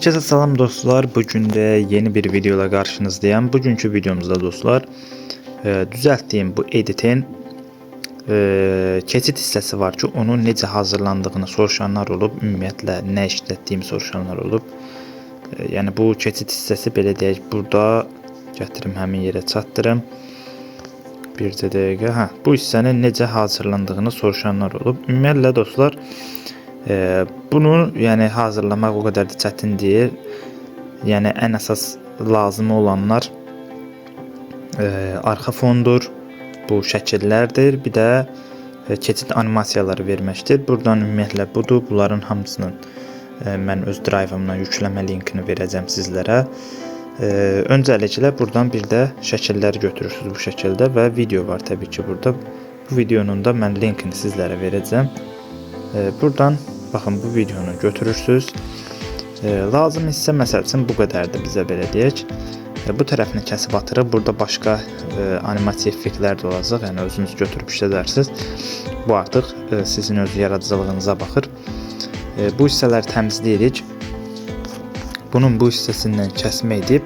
Herkese salam dostlar. Bugün de yeni bir videoyla karşınızdayım. Bugünkü videomuzda dostlar düzelttiğim bu editin keçid hissəsi var ki, onun necə hazırlandığını soruşanlar olub, ümumiyyətlə nə işlətdiyimi soruşanlar olub. Yəni bu keçid hissəsi belə deyək, burada gətirim həmin yerə çatdırım. Bir dəqiqə. Bu hissənin necə hazırlandığını soruşanlar olub. Ümumiyyətlə dostlar, bunu yəni hazırlamaq o qədər də çətin deyil. Yəni ən əsas lazım olanlar arxa fondur, bu şəkillərdir, bir də keçid animasiyaları verməkdir. Buradan ümumiyyətlə budur. Bunların hamısının mən öz drive'ımdan yükləmə linkini verəcəm sizlərə. Öncəliklə buradan bir də şəkilləri götürürsünüz bu şəkildə və video var təbii ki burada. Bu videonun da mən linkini sizlərə verəcəm. Buradan baxın bu videonu götürürsünüz. Lazım hissə məsəl üçün bu qədərdir bizə belə deyək. Bu tərəfini kəsib atırıq. Burada başqa animasiya effektlər də olacaq. Yəni özünüz götürüb işlədərsiniz. Bu artıq sizin öz yaradıcılığınıza baxır. Bu hissələri təmizləyirik. Bunun bu hissəsindən kəsmə edib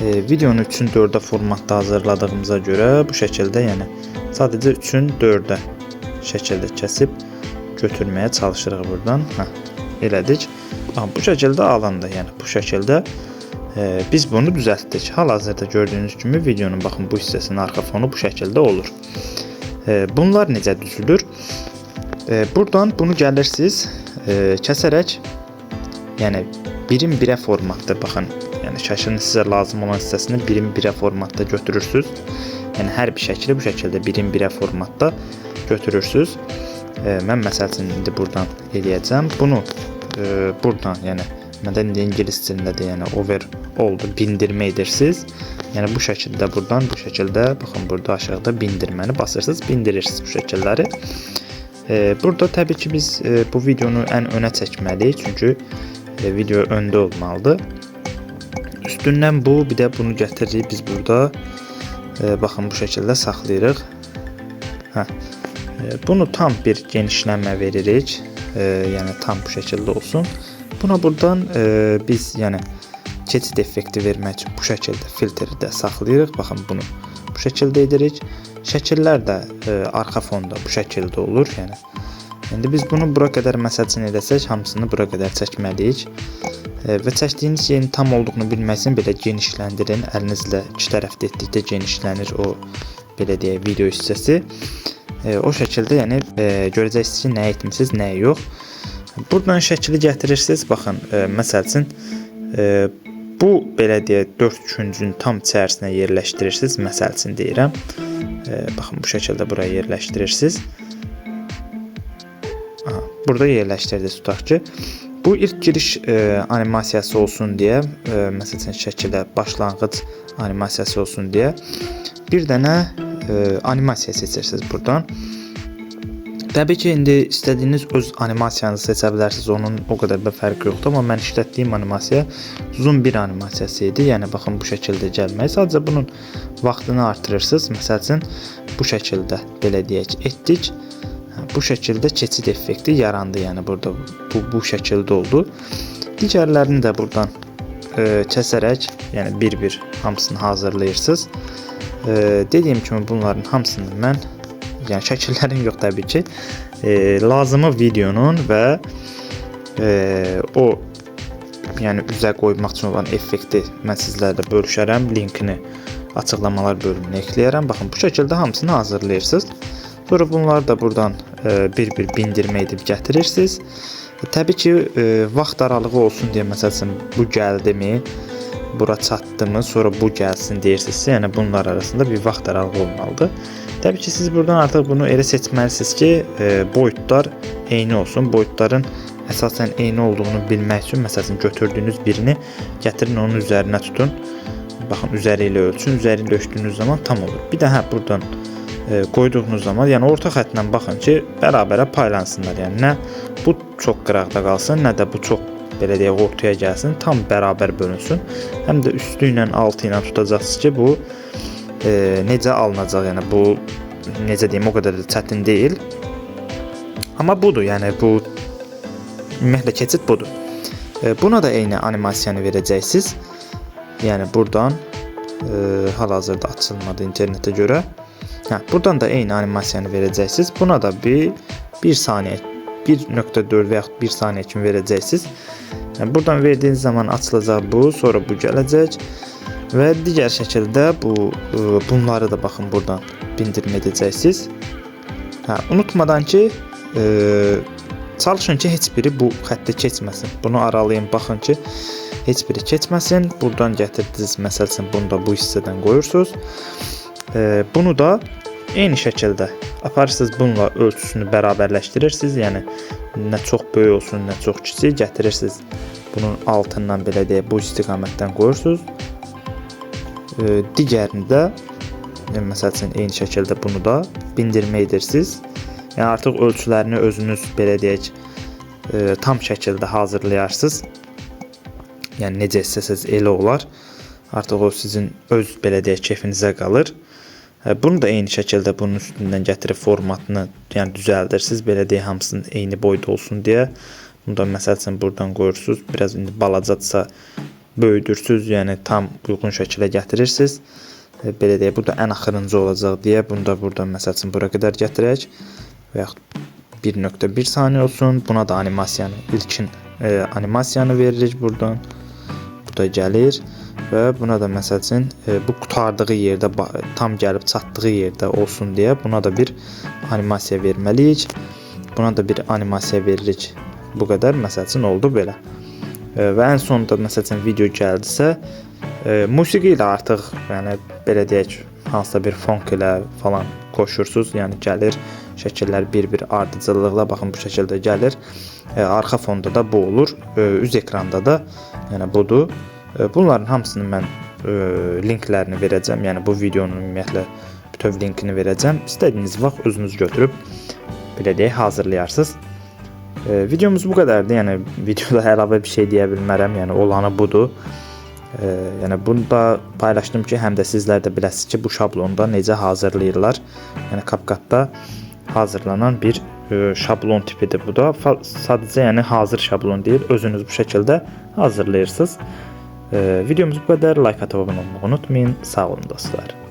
videonu 3/4 formatda hazırladığımıza görə bu şəkildə, yəni sadəcə 3/4 şəkildə kəsib götürməyə çalışırıq buradan. Elədik. Bu şəkildə alanda, yəni bu şəkildə biz bunu düzəltdik. Hal-hazırda gördüyünüz kimi videonun baxın bu hissəsinin arxa fonu bu şəkildə olur. Bunlar necə düzülür? Buradan bunu gəlirsiniz kəsərək, yəni 1:1 formatda baxın. Yəni şəkilin sizə lazım olan hissəsini 1:1 formatda götürürsüz. Yəni hər bir şəkli bu şəkildə 1:1 formatda götürürsüz. Mən məsəl üçün indi buradan eləyəcəm. Bunu buradan, yəni məndə indi ingilis dilindədir, yəni overall bindirmə edirsiniz. Yəni bu şəkildə buradan bu şəkildə baxın burada aşağıda bindirməni basırsınız, bindirirsiniz bu şəkilləri. Burada təbii ki biz bu videonu ən önə çəkməliyik, çünki video öndə olmalıdır. Üstündən bu, bir də bunu gətiririk biz burada. Baxın bu şəkildə saxlayırıq. Bunu tam bir genişlənmə veririk. Yəni tam bu şəkildə olsun. Buna buradan biz yəni keçid effekti vermək üçün bu şəkildə filtri də saxlayırıq. Baxın bunu bu şəkildə edirik. Şəkillər də arxa fonda bu şəkildə olur. Yəni indi biz bunu bura qədər məsəl üçün edəsək, hamısını bura qədər çəkməliyik. Və çəkdiyiniz yerin tam olduğunu bilmək üçün belə genişləndirin. Əlinizlə iki tərəfdə etdikdə genişlənir o belə deyək video hissəsi. O şəkildə yəni görəcəksiniz ki, nə etmisiniz, nə yox. Buradan şəkili gətirirsiniz. Baxın, məsəl üçün bu belə deyək 4 küncün tam içərisinə yerləşdirirsiniz. Məsəl üçün deyirəm. Baxın bu şəkildə buraya yerləşdirirsiniz. Burada yerləşdirdiniz tutaq ki. Bu ilk giriş animasiyası olsun deyə, məsələn şəkilə başlanğıc animasiyası olsun deyə bir dənə animasiya seçirsiniz buradan. Təbii ki indi istədiyiniz öz animasiyanızı seçə bilərsiniz. Onun o qədər də fərqi yoxdur, amma mən işlətdiyim animasiya zoom 1 animasiyası idi. Yəni baxın bu şəkildə gəlmək. Sadəcə bunun vaxtını artırırsınız. Məsəl üçün bu şəkildə belə deyək etdik. Bu şəkildə keçid effekti yarandı. Yəni burada bu şəkildə oldu. Digərlərini də buradan kəsərək, yəni bir-bir hamısını hazırlayırsınız. Dediyim kimi bunların hamısını mən, yəni şəkillərin yox təbii ki, lazımı videonun və o yəni üzə qoymaq üçün olan effekti mən sizlərlə bölüşərəm. Linkini açıqlamalar bölümünə ekləyərəm. Baxın bu şəkildə hamısını hazırlayırsınız. Sonra bunları da buradan bir-bir bindirmə edib gətirirsiniz. Təbii ki vaxt aralığı olsun deyə məsəl üçün bu gəldimi, bura çatdımı, sonra bu gəlsin deyirsinizsə, yəni bunlar arasında bir vaxt aralığı olmalıdır. Təbii ki siz buradan artıq bunu elə seçməlisiniz ki boyutlar eyni olsun. Boyutların əsasən eyni olduğunu bilmək üçün məsəl üçün götürdüyünüz birini gətirin onun üzərinə tutun. Baxın üzəri ilə ölçün. Üzəri ilə ölçdüyünüz zaman tam olur. Bir də buradan qoyduğunuz zaman, yəni orta xəttlə baxın ki bərabərə paylansınlar. Yəni nə bu çox qıraqda qalsın, nə də bu çox belə deyək ortaya gəlsin, tam bərabər bölünsün. Həm də üstü ilə altı ilə tutacaqsınız ki bu necə alınacaq. Yəni bu necə deyim, o qədər də çətin deyil. Amma budur, yəni bu ümumiyyətlə keçid budur. Buna da eyni animasiyanı verəcəksiniz. Yəni buradan hal-hazırda açılmadı internetə görə. Buradan da eyni animasiyanı verəcəksiniz. Buna da bir saniyə, 1.4 və yaxud 1 saniyə kimi verəcəksiniz. Buradan verdiğiniz zaman açılacaq bu, sonra bu gələcək və digər şəkildə bunları da baxın buradan bindirmə edəcəksiniz. Unutmadan ki, çalışın ki heç biri bu xətti keçməsin. Bunu aralayın, baxın ki heç biri keçməsin. Buradan gətirdiniz, məsəl üçün bunu da bu hissədən qoyursunuz. Bunu da eyni şəkildə aparırsınız, bununla ölçüsünü bərabərləşdirirsiniz. Yəni nə çox böyük olsun, nə çox kiçik gətirirsiniz. Bunun altından belə deyə bu istiqamətdən qoyursunuz. Digərini də məsəl üçün eyni şəkildə bunu da bindirmə edirsiniz. Yəni artıq ölçülərini özünüz belə deyək tam şəkildə hazırlayarsınız. Yəni necə istəsəz elə olar. Artıq o sizin öz belə deyək kefinizə qalır. Bunu da eyni şəkildə bunun üstündən gətirib formatını yəni düzəldirsiniz. Belə deyək hamısının eyni boyda olsun deyə. Bunu da məsəl üçün buradan qoyursunuz. Biraz indi balacadsa böyüdürsünüz. Yəni tam uyğun şəkilə gətirirsiniz. Belə deyək bu da ən axırıncı olacaq deyə bunu da buradan məsəl üçün bura qədər gətirək. Və yaxud 1.1 saniyə olsun. Buna da animasiyanı, ilkin animasiyanı veririk buradan. Bu da gəlir. Və buna da məsəl üçün bu qutardığı yerdə, tam gəlib çatdığı yerdə olsun deyə buna da bir animasiya verməliyik. Buna da bir animasiya veririk. Bu qədər məsəl üçün oldu belə. Və ən sonunda məsəl üçün video gəldisə, musiqi ilə artıq yəni belə deyək hansısa bir funk ilə falan qoşursunuz. Yəni gəlir şəkillər bir-bir ardıcıllıqla baxın bu şəkildə gəlir. Arxa fonda da bu olur. Üz ekranda da yəni budur. Bunların hamısını mən linklərini verəcəm. Yəni bu videonun ümumiyyətlə bütöv linkini verəcəm. İstədiyiniz vaxt özünüz götürüb belə deyək hazırlayarsınız. Videomuz bu qədərdir. Yəni videoda əlavə bir şey deyə bilmərəm. Yəni olanı budur. Yəni bunu da paylaşdım ki, həm də sizlər də biləsiniz ki, bu şablonda necə hazırlayırlar. Yəni CapCut'da hazırlanan bir şablon tipidir bu da. Sadəcə yəni hazır şablon deyil. Özünüz bu şəkildə hazırlayırsınız. Videomuz bu qədər. Like atıp abone olmayı unutmayın. Sağ olun dostlar.